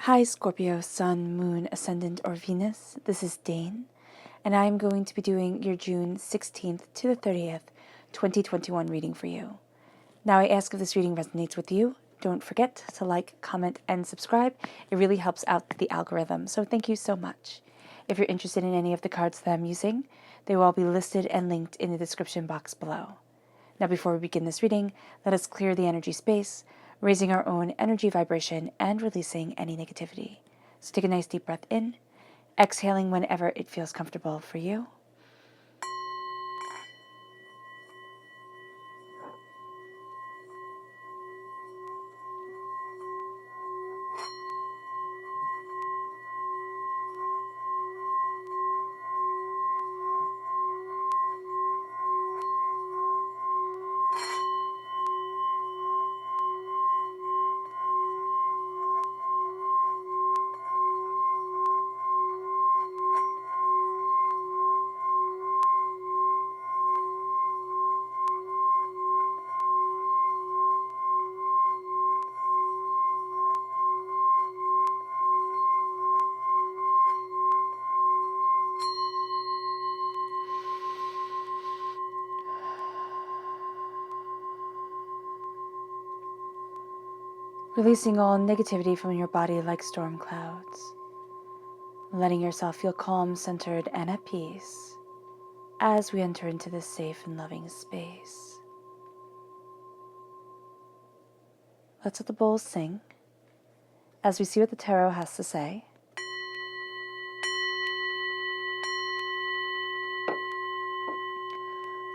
Hi Scorpio, Sun, Moon, Ascendant, or Venus. This is Dane, and I'm going to be doing your June 16th to the 30th, 2021 reading for you. Now I ask if this reading resonates with you. Don't forget to like, comment, and subscribe. It really helps out the algorithm, so thank you so much. If you're interested in any of the cards that I'm using, they will all be listed and linked in the description box below. Now before we begin this reading, let us clear the energy space, raising our own energy vibration and releasing any negativity. So take a nice deep breath in, exhaling whenever it feels comfortable for you. Releasing all negativity from your body like storm clouds. Letting yourself feel calm, centered, and at peace as we enter into this safe and loving space. Let's let the bowls sing as we see what the tarot has to say.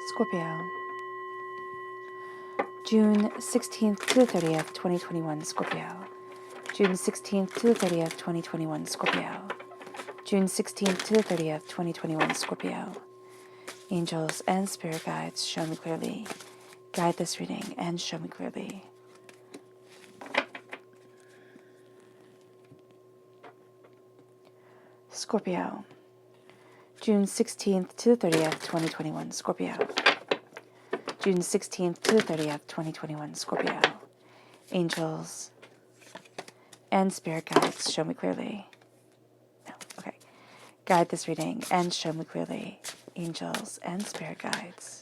Scorpio, June 16th to the 30th, 2021, Scorpio. June 16th to the 30th, 2021, Scorpio. June 16th to the 30th, 2021, Scorpio. Angels and spirit guides, show me clearly. Guide this reading and show me clearly. Scorpio, June 16th to the 30th, 2021, Scorpio. June 16th to the 30th, 2021, Scorpio. Angels and spirit guides, show me clearly. No, okay. Guide this reading and show me clearly. Angels and spirit guides.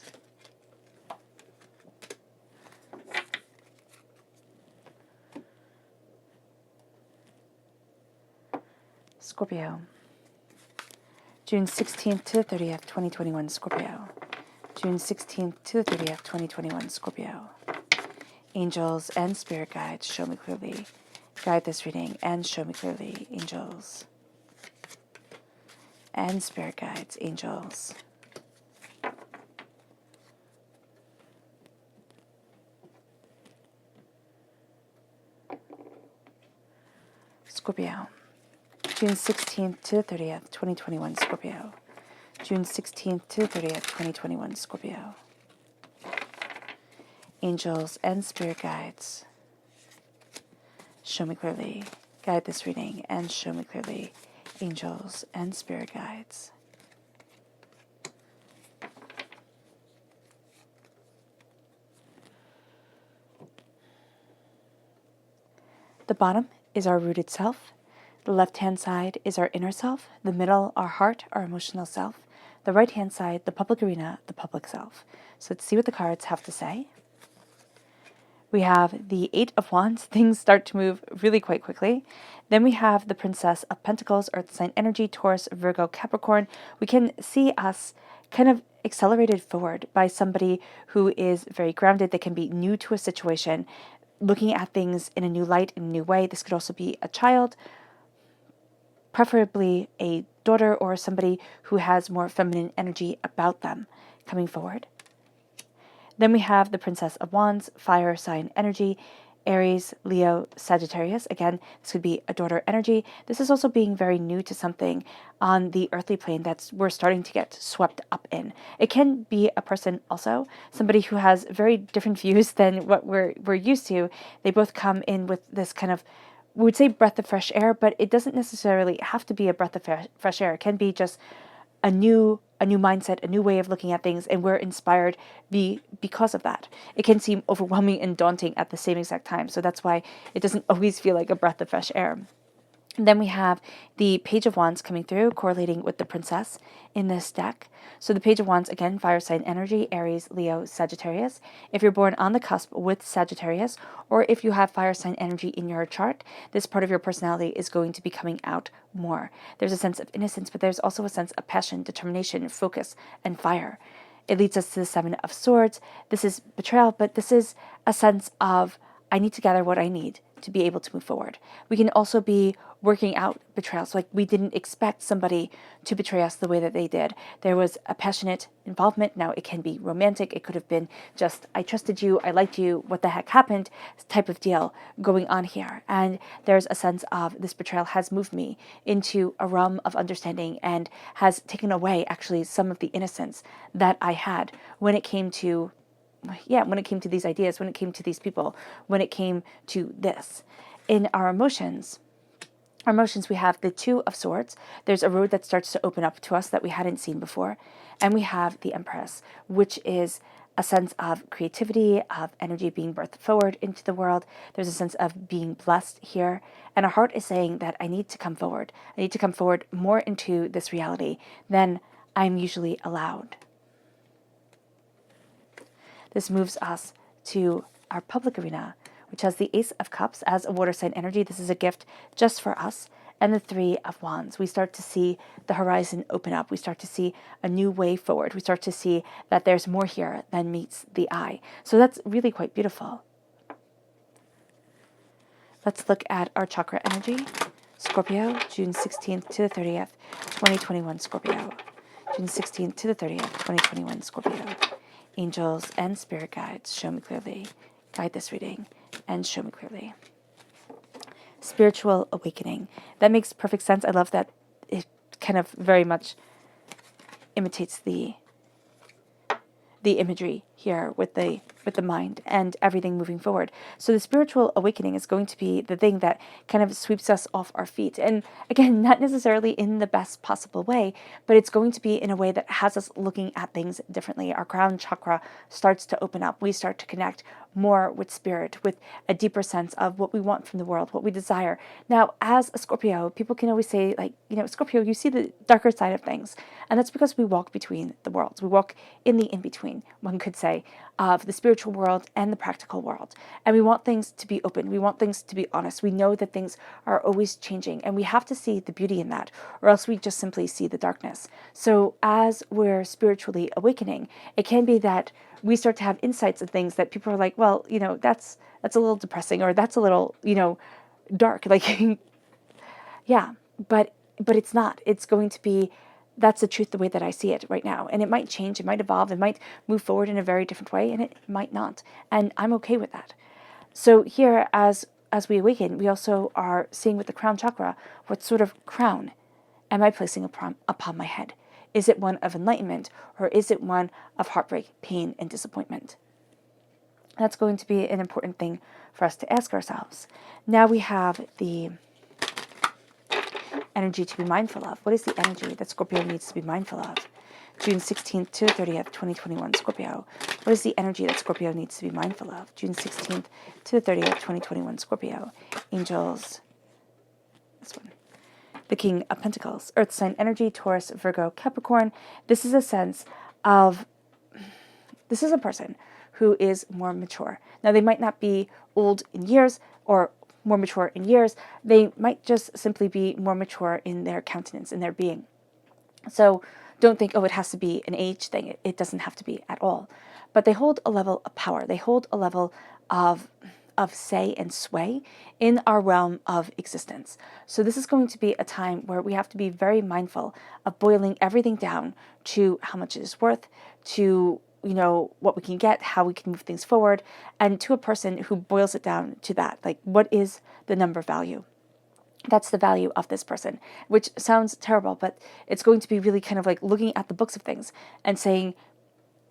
Scorpio, June 16th to the 30th, 2021, Scorpio. June 16th to the 30th, 2021, Scorpio. Angels and spirit guides, show me clearly. Guide this reading and show me clearly. Angels and spirit guides, angels. Scorpio, June 16th to the 30th, 2021, Scorpio. June 16th to the 30th, 2021, Scorpio. Angels and spirit guides, show me clearly. Guide this reading and show me clearly. Angels and spirit guides. The bottom is our rooted self. The left-hand side is our inner self. The middle, our heart, our emotional self. The right-hand side, the public arena, the public self. So let's see what the cards have to say. We have the Eight of Wands. Things start to move really quite quickly. Then we have the Princess of Pentacles, Earth sign energy, Taurus, Virgo, Capricorn. We can see us kind of accelerated forward by somebody who is very grounded. They can be new to a situation, looking at things in a new light, in a new way. This could also be a child, preferably a daughter or somebody who has more feminine energy about them coming forward. Then we have the Princess of Wands, fire sign energy, Aries, Leo, Sagittarius. Again, this could be a daughter energy. This is also being very new to something on the earthly plane that we're starting to get swept up in. It can be a person also, somebody who has very different views than what we're used to. They both come in with this kind of, we would say breath of fresh air, but it doesn't necessarily have to be a breath of fresh air. It can be just a new mindset, a new way of looking at things, and we're inspired because of that. It can seem overwhelming and daunting at the same exact time, so that's why it doesn't always feel like a breath of fresh air. Then we have the Page of Wands coming through, correlating with the Princess in this deck. So the Page of Wands, again, fire sign energy, Aries, Leo, Sagittarius. If you're born on the cusp with Sagittarius, or if you have fire sign energy in your chart, this part of your personality is going to be coming out more. There's a sense of innocence, but there's also a sense of passion, determination, focus, and fire. It leads us to the Seven of Swords. This is betrayal, but this is a sense of, I need to gather what I need to be able to move forward. We can also be working out betrayals. Like, we didn't expect somebody to betray us the way that they did. There was a passionate involvement. Now, it can be romantic. It could have been just, I trusted you, I liked you, what the heck happened type of deal going on here. And there's a sense of, this betrayal has moved me into a realm of understanding and has taken away actually some of the innocence that I had when it came to these ideas, when it came to these people, when it came to this. In our emotions, we have the Two of Swords. There's a road that starts to open up to us that we hadn't seen before. And we have the Empress, which is a sense of creativity, of energy being birthed forward into the world. There's a sense of being blessed here. And our heart is saying that I need to come forward. I need to come forward more into this reality than I'm usually allowed. This moves us to our public arena, which has the Ace of Cups as a water sign energy. This is a gift just for us. And the Three of Wands. We start to see the horizon open up. We start to see a new way forward. We start to see that there's more here than meets the eye. So that's really quite beautiful. Let's look at our chakra energy. Scorpio, June 16th to the 30th, 2021 Scorpio. June 16th to the 30th, 2021 Scorpio. Angels and spirit guides, show me clearly. Guide this reading and show me clearly. Spiritual awakening. That makes perfect sense. I love that it kind of very much imitates the imagery here with the mind and everything moving forward. So the spiritual awakening is going to be the thing that kind of sweeps us off our feet. And again, not necessarily in the best possible way, but it's going to be in a way that has us looking at things differently. Our crown chakra starts to open up. We start to connect more with spirit, with a deeper sense of what we want from the world, what we desire. Now, as a Scorpio, people can always say, like, Scorpio, you see the darker side of things. And that's because we walk between the worlds. We walk in the in-between, one could say, of the spiritual world and the practical world. And we want things to be open. We want things to be honest. We know that things are always changing, and we have to see the beauty in that, or else we just simply see the darkness. So as we're spiritually awakening, it can be that we start to have insights of things that people are like, well, that's a little depressing, or that's a little, dark. Like, yeah, but it's not. It's going to be, that's the truth the way that I see it right now. And it might change, it might evolve, it might move forward in a very different way, and it might not. And I'm okay with that. So here, as we awaken, we also are seeing with the crown chakra, what sort of crown am I placing upon my head? Is it one of enlightenment, or is it one of heartbreak, pain, and disappointment? That's going to be an important thing for us to ask ourselves. Now we have the energy to be mindful of. What is the energy that Scorpio needs to be mindful of? June 16th to 30th, 2021 Scorpio. What is the energy that Scorpio needs to be mindful of? June 16th to the 30th, 2021 Scorpio. Angels. This one. The King of Pentacles. Earth sign energy, Taurus, Virgo, Capricorn. This is a sense of, this is a person who is more mature. Now, they might not be old in years or more mature in years. They might just simply be more mature in their countenance, in their being. So don't think, oh, it has to be an age thing. It doesn't have to be at all. But they hold a level of power. They hold a level of say and sway in our realm of existence. So this is going to be a time where we have to be very mindful of boiling everything down to how much it is worth, to what we can get, how we can move things forward, and to a person who boils it down to that, like, what is the number value? That's the value of this person, which sounds terrible, but it's going to be really kind of like looking at the books of things and saying,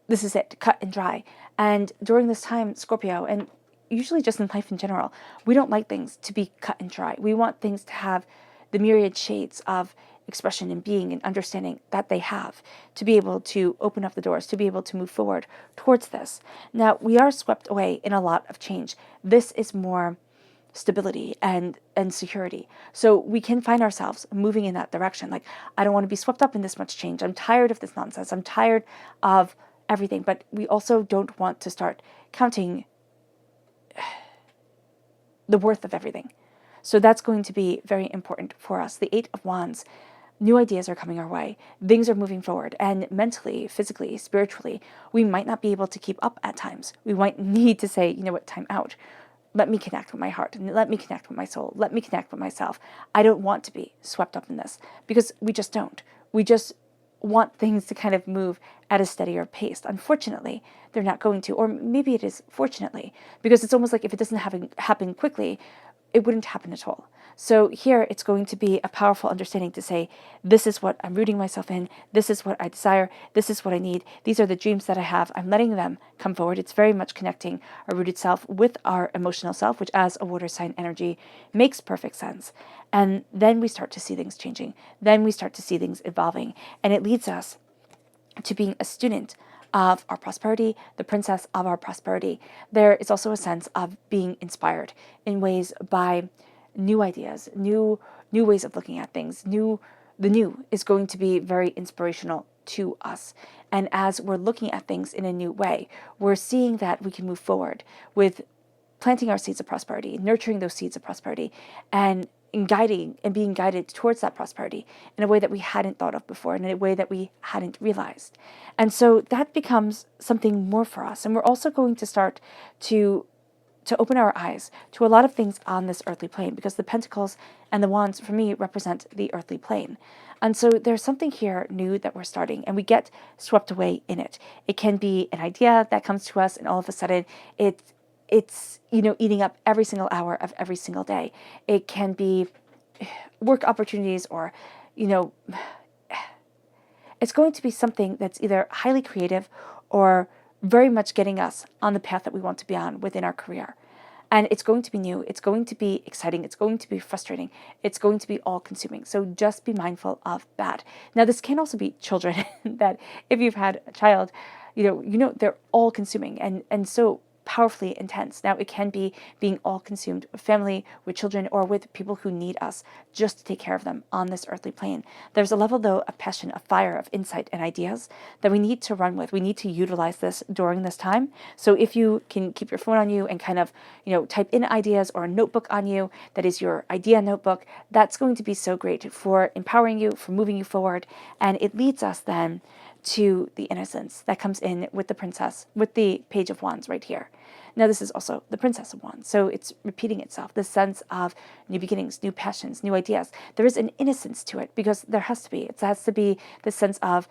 this is it, cut and dry. And during this time, Scorpio, and usually just in life in general, we don't like things to be cut and dry. We want things to have the myriad shades of expression and being and understanding that they have, to be able to open up the doors, to be able to move forward towards this. Now, we are swept away in a lot of change. This is more stability and security. So we can find ourselves moving in that direction. Like, I don't want to be swept up in this much change. I'm tired of this nonsense. I'm tired of everything. But we also don't want to start counting the worth of everything. So that's going to be very important for us. The Eight of Wands, new ideas are coming our way. Things are moving forward. And mentally, physically, spiritually, we might not be able to keep up at times. We might need to say, you know what, time out. Let me connect with my heart, and let me connect with my soul. Let me connect with myself. I don't want to be swept up in this, because we just don't. We just want things to kind of move at a steadier pace. Unfortunately, they're not going to, or maybe it is fortunately, because it's almost like if it doesn't happen quickly, it wouldn't happen at all. So here it's going to be a powerful understanding to say, this is what I'm rooting myself in. This is what I desire. This is what I need. These are the dreams that I have. I'm letting them come forward. It's very much connecting our rooted self with our emotional self, which as a water sign energy makes perfect sense. And then we start to see things changing. Then we start to see things evolving. And it leads us to being a student of our prosperity, the princess of our prosperity. There is also a sense of being inspired in ways by new ideas, new ways of looking at things. The new is going to be very inspirational to us. And as we're looking at things in a new way, we're seeing that we can move forward with planting our seeds of prosperity, nurturing those seeds of prosperity, and guiding and being guided towards that prosperity in a way that we hadn't thought of before, in a way that we hadn't realized. And so that becomes something more for us. And we're also going to start to open our eyes to a lot of things on this earthly plane, because the pentacles and the wands for me represent the earthly plane. And so there's something here new that we're starting, and we get swept away in it. It can be an idea that comes to us, and all of a sudden it's eating up every single hour of every single day. It can be work opportunities, or it's going to be something that's either highly creative or very much getting us on the path that we want to be on within our career. And it's going to be new. It's going to be exciting. It's going to be frustrating. It's going to be all-consuming. So just be mindful of that. Now, this can also be children that if you've had a child, they're all-consuming. And so powerfully intense. Now, it can be being all consumed with family, with children, or with people who need us just to take care of them on this earthly plane. There's a level, though, of passion, of fire, of insight and ideas that we need to run with. We need to utilize this during this time. So if you can keep your phone on you and kind of, type in ideas, or a notebook on you that is your idea notebook, that's going to be so great for empowering you, for moving you forward. And it leads us then to the innocence that comes in with the princess, with the Page of Wands right here. Now, this is also the Princess of Wands, so it's repeating itself, the sense of new beginnings, new passions, new ideas. There is an innocence to it, because there has to be. It has to be the sense of,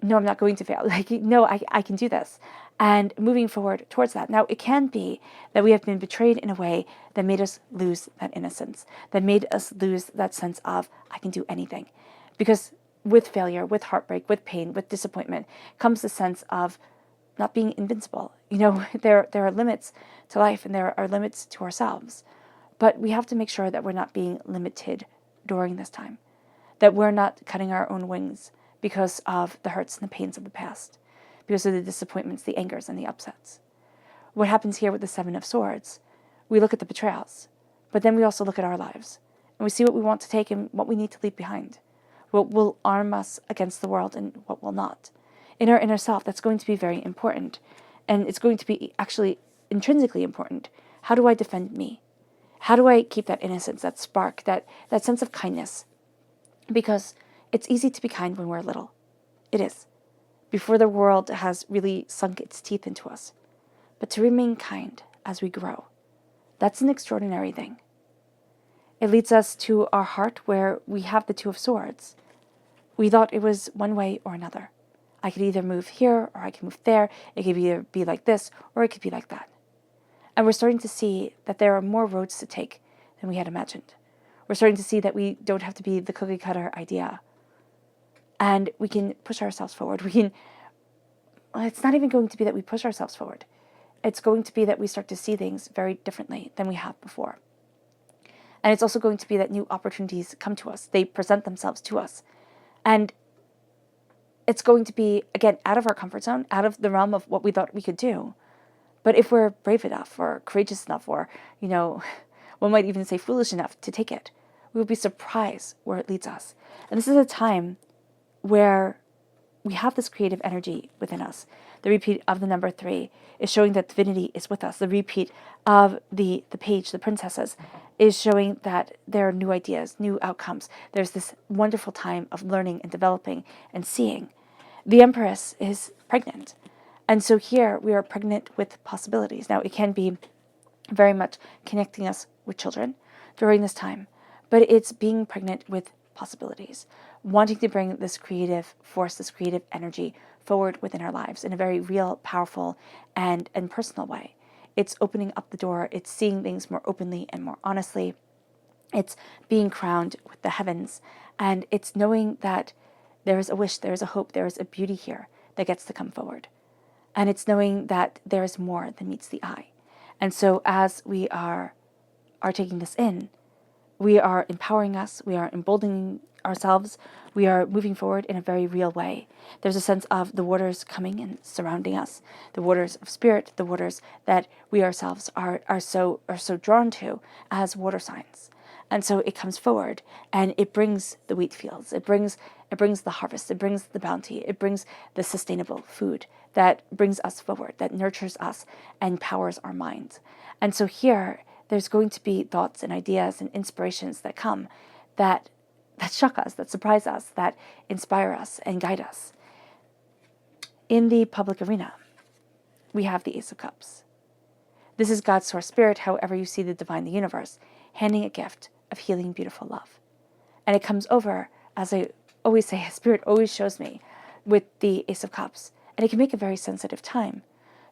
no, I'm not going to fail. Like, no, I can do this. And moving forward towards that. Now, it can be that we have been betrayed in a way that made us lose that innocence, that made us lose that sense of, I can do anything. Because with failure, with heartbreak, with pain, with disappointment, comes the sense of not being invincible. There are limits to life, and there are limits to ourselves. But we have to make sure that we're not being limited during this time, that we're not cutting our own wings because of the hurts and the pains of the past, because of the disappointments, the angers, and the upsets. What happens here with the Seven of Swords, we look at the betrayals, but then we also look at our lives, and we see what we want to take and what we need to leave behind, what will arm us against the world and what will not. In our inner self, that's going to be very important. And it's going to be actually intrinsically important. How do I defend me? How do I keep that innocence, that spark, that sense of kindness? Because it's easy to be kind when we're little. It is. Before the world has really sunk its teeth into us. But to remain kind as we grow, that's an extraordinary thing. It leads us to our heart, where we have the Two of Swords. We thought it was one way or another. I could either move here or I can move there. It could either be like this or it could be like that. And we're starting to see that there are more roads to take than we had imagined. We're starting to see that we don't have to be the cookie cutter idea. And we can push ourselves forward. It's not even going to be that we push ourselves forward. It's going to be that we start to see things very differently than we have before. And it's also going to be that new opportunities come to us. They present themselves to us. And it's going to be, again, out of our comfort zone, out of the realm of what we thought we could do. But if we're brave enough or courageous enough or, One might even say foolish enough to take it. We will be surprised where it leads us. And this is a time where we have this creative energy within us. The repeat of the number 3 is showing that divinity is with us. The repeat of the page, the princesses, is showing that there are new ideas, new outcomes. There's this wonderful time of learning and developing and seeing. The Empress is pregnant. And so here we are pregnant with possibilities. Now, it can be very much connecting us with children during this time, but it's being pregnant with possibilities, wanting to bring this creative force, this creative energy forward within our lives in a very real, powerful, and personal way. It's opening up the door. It's seeing things more openly and more honestly. It's being crowned with the heavens. And it's knowing that there is a wish, there is a hope, there is a beauty here that gets to come forward. And it's knowing that there is more than meets the eye. And so as we are taking this in, we are empowering us, we are emboldening ourselves, we are moving forward in a very real way. There's a sense of the waters coming and surrounding us, the waters of spirit, the waters that we ourselves are so drawn to as water signs. And so it comes forward and it brings the wheat fields, it brings the harvest, it brings the bounty, it brings the sustainable food that brings us forward, that nurtures us and powers our minds. And so here, there's going to be thoughts and ideas and inspirations that come that shock us, that surprise us, that inspire us and guide us. In the public arena, we have the Ace of Cups. This is God's source spirit, however you see the divine, the universe, handing a gift of healing, beautiful love. And it comes over, as I always say, spirit always shows me, with the Ace of Cups. And it can make a very sensitive time,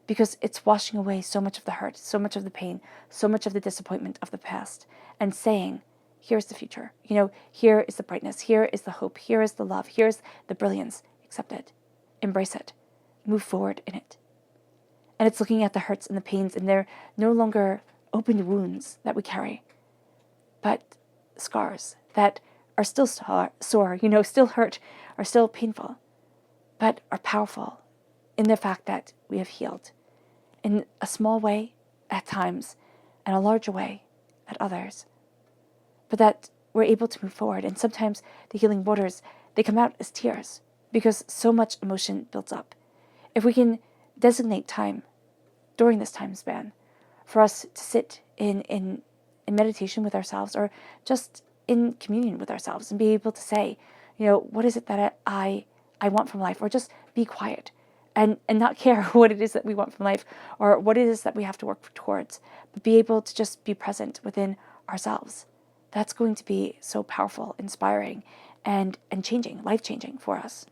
because it's washing away so much of the hurt, so much of the pain, so much of the disappointment of the past, and saying, here's the future. Here is the brightness, here is the hope, here is the love, here's the brilliance. Accept it, embrace it, move forward in it. And it's looking at the hurts and the pains, and they're no longer open wounds that we carry, but scars that are still sore, still hurt, are still painful, but are powerful in the fact that we have healed in a small way at times and a larger way at others, but that we're able to move forward. And sometimes the healing waters, they come out as tears because so much emotion builds up. If we can designate time during this time span for us to sit in meditation with ourselves, or just in communion with ourselves, and be able to say, what is it that I want from life, or just be quiet and not care what it is that we want from life, or what it is that we have to work towards, but be able to just be present within ourselves. That's going to be so powerful, inspiring, and changing, life-changing for us.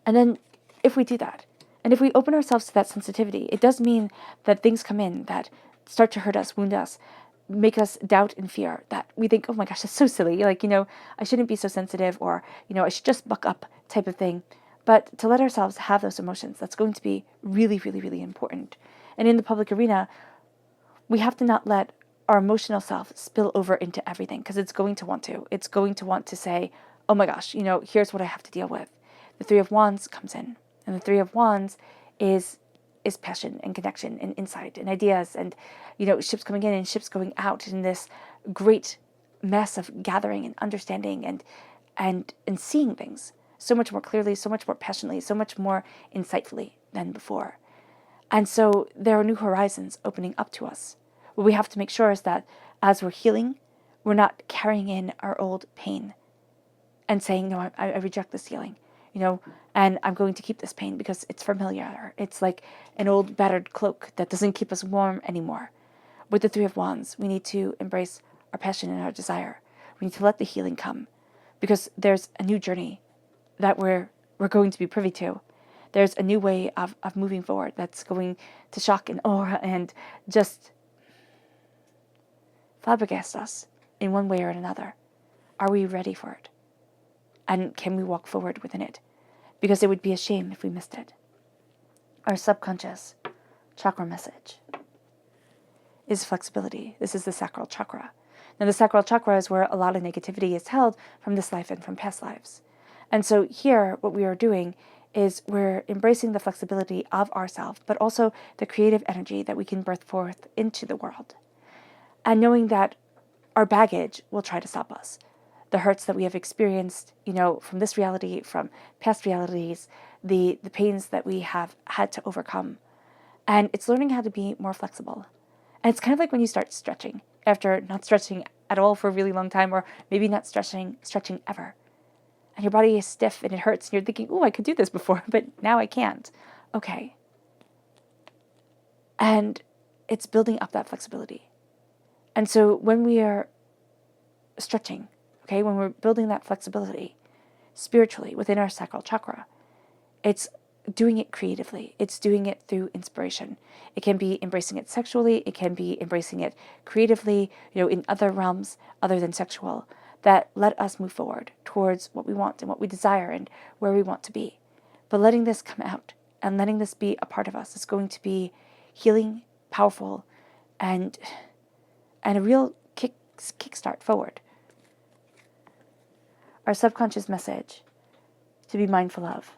And then if we do that, and if we open ourselves to that sensitivity, it does mean that things come in that start to hurt us, wound us, make us doubt and fear, that we think, oh my gosh, that's so silly. I shouldn't be so sensitive, or, I should just buck up type of thing. But to let ourselves have those emotions, that's going to be really, really, really important. And in the public arena, we have to not let our emotional self spill over into everything, because it's going to want to. It's going to want to say, oh my gosh, here's what I have to deal with. The Three of Wands comes in, and the Three of Wands is passion and connection and insight and ideas, and ships coming in and ships going out in this great mess of gathering and understanding and seeing things so much more clearly, so much more passionately, so much more insightfully than before. And so there are new horizons opening up to us. What we have to make sure is that as we're healing, we're not carrying in our old pain and saying, no, I reject this healing, and I'm going to keep this pain because it's familiar. It's like an old battered cloak that doesn't keep us warm anymore. With the Three of Wands, we need to embrace our passion and our desire. We need to let the healing come, because there's a new journey that we're going to be privy to. There's a new way of moving forward that's going to shock and awe and just flabbergast us in one way or another. Are we ready for it? And can we walk forward within it? Because it would be a shame if we missed it. Our subconscious chakra message is flexibility. This is the sacral chakra. Now, the sacral chakra is where a lot of negativity is held from this life and from past lives. And so here, what we are doing is we're embracing the flexibility of ourself, but also the creative energy that we can birth forth into the world. And knowing that our baggage will try to stop us. The hurts that we have experienced, from this reality, from past realities, the pains that we have had to overcome. And it's learning how to be more flexible. And it's kind of like when you start stretching after not stretching at all for a really long time, or maybe not stretching ever. And your body is stiff and it hurts and you're thinking, oh, I could do this before, but now I can't. Okay. And it's building up that flexibility. And so when we are stretching, okay, when we're building that flexibility spiritually within our sacral chakra, it's doing it creatively. It's doing it through inspiration. It can be embracing it sexually. It can be embracing it creatively, in other realms other than sexual, that let us move forward towards what we want and what we desire and where we want to be. But letting this come out and letting this be a part of us is going to be healing, powerful, and a real kickstart forward. Our subconscious message to be mindful of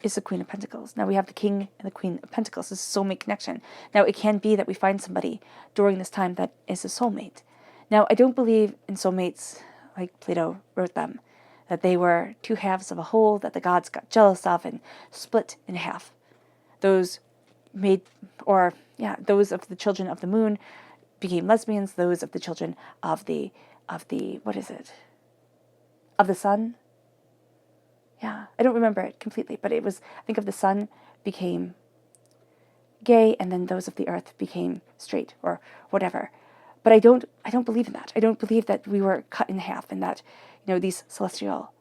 is the Queen of Pentacles. Now we have the King and the Queen of Pentacles. This is a soulmate connection. Now it can be that we find somebody during this time that is a soulmate. Now I don't believe in soulmates like Plato wrote them, that they were two halves of a whole that the gods got jealous of and split in half. Those those of the children of the moon became lesbians. Those of the children of the of the sun. Yeah, I don't remember it completely, but it was, I think, of the sun became gay, and then those of the earth became straight or whatever. But I don't believe in that. I don't believe that we were cut in half and that, these celestial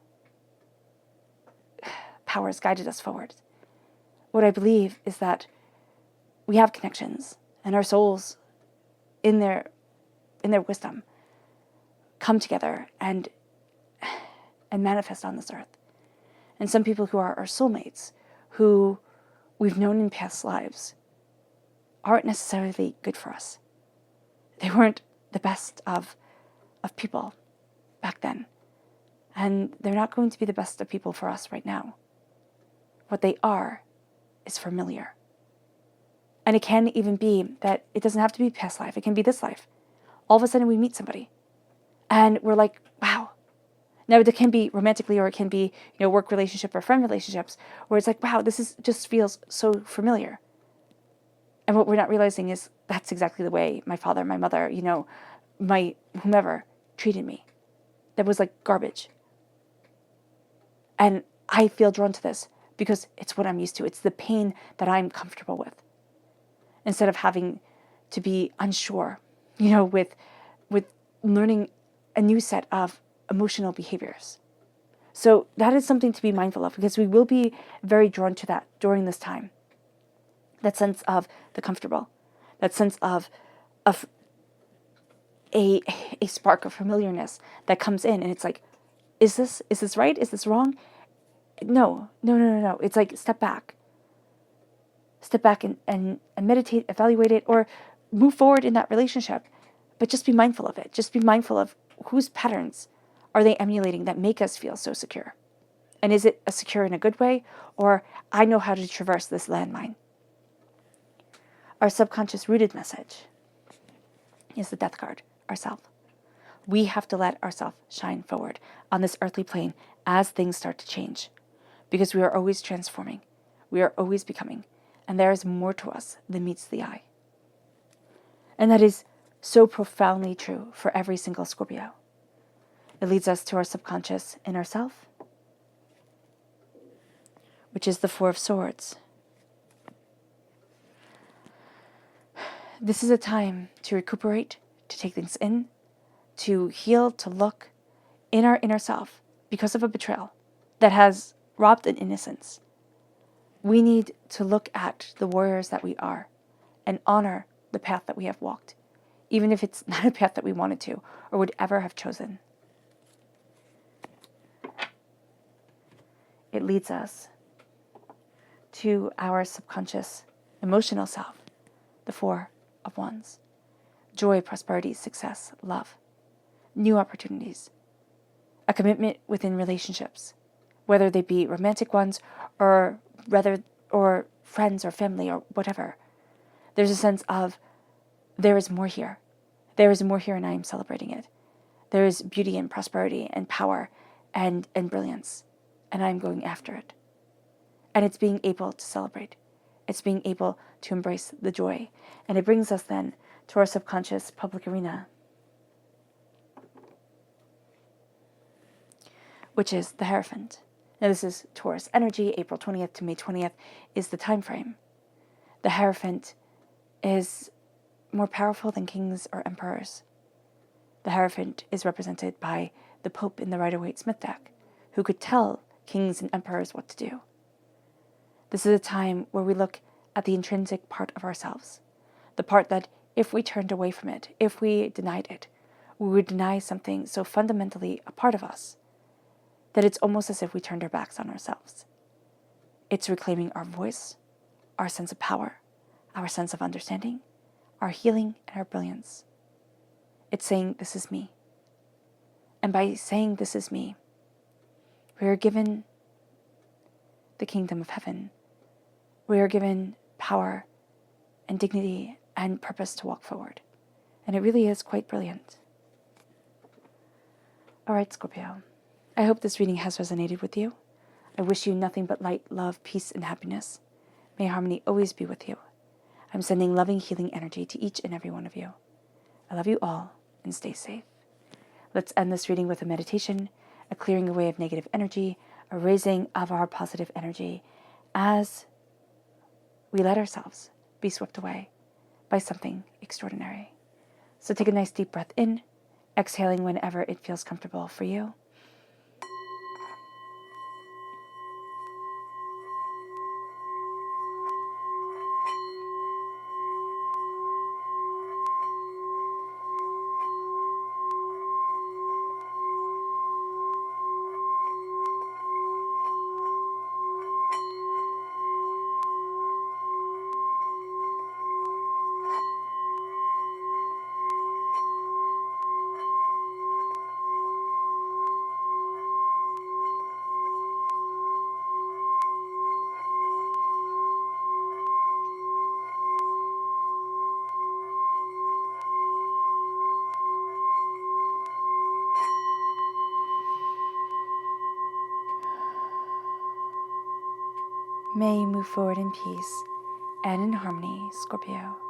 powers guided us forward. What I believe is that we have connections, and our souls, in their wisdom, come together and manifest on this earth. And some people who are our soulmates, who we've known in past lives, aren't necessarily good for us. They weren't the best of people back then. And they're not going to be the best of people for us right now. What they are is familiar. And it can even be that it doesn't have to be past life. It can be this life. All of a sudden we meet somebody and we're like, wow. Now it can be romantically, or it can be, work relationship or friend relationships, where it's like, wow, just feels so familiar. And what we're not realizing is that's exactly the way my father, my mother, my whomever treated me. That was like garbage. And I feel drawn to this because it's what I'm used to. It's the pain that I'm comfortable with. Instead of having to be unsure, with learning a new set of emotional behaviors. So that is something to be mindful of, because we will be very drawn to that during this time. That sense of the comfortable, that sense of a spark of familiarness that comes in, and it's like, is this right? Is this wrong? No. It's like step back and meditate, evaluate it, or move forward in that relationship, but just be mindful of it. Just be mindful of whose patterns are they emulating that make us feel so secure? And is it a secure in a good way, or I know how to traverse this landmine? Our subconscious rooted message is the Death card, ourself. We have to let ourselves shine forward on this earthly plane as things start to change, because we are always transforming. We are always becoming, and there is more to us than meets the eye. And that is so profoundly true for every single Scorpio. It leads us to our subconscious inner self, which is the Four of Swords. This is a time to recuperate, to take things in, to heal, to look in our inner self because of a betrayal that has robbed an innocence. We need to look at the warriors that we are and honor the path that we have walked, even if it's not a path that we wanted to or would ever have chosen. It leads us to our subconscious emotional self, the Four of Wands. Joy, prosperity, success, love, new opportunities, a commitment within relationships, whether they be romantic ones or friends or family or whatever. There's a sense of there is more here. There is more here and I am celebrating it. There is beauty and prosperity and power and brilliance, and I'm going after it. And it's being able to celebrate. It's being able to embrace the joy. And it brings us then to our subconscious public arena, which is the Hierophant. Now this is Taurus energy. April 20th to May 20th is the time frame. The Hierophant is more powerful than kings or emperors. The Hierophant is represented by the Pope in the Rider-Waite-Smith deck, who could tell kings and emperors what to do. This is a time where we look at the intrinsic part of ourselves, the part that if we turned away from it, if we denied it, we would deny something so fundamentally a part of us that it's almost as if we turned our backs on ourselves. It's reclaiming our voice, our sense of power, our sense of understanding, our healing, and our brilliance. It's saying, this is me. And by saying, this is me, we are given the kingdom of heaven. We are given power and dignity and purpose to walk forward. And it really is quite brilliant. All right, Scorpio. I hope this reading has resonated with you. I wish you nothing but light, love, peace, and happiness. May harmony always be with you. I'm sending loving, healing energy to each and every one of you. I love you all, and stay safe. Let's end this reading with a meditation, a clearing away of negative energy, a raising of our positive energy as we let ourselves be swept away by something extraordinary. So take a nice deep breath in, exhaling whenever it feels comfortable for you. May you move forward in peace and in harmony, Scorpio.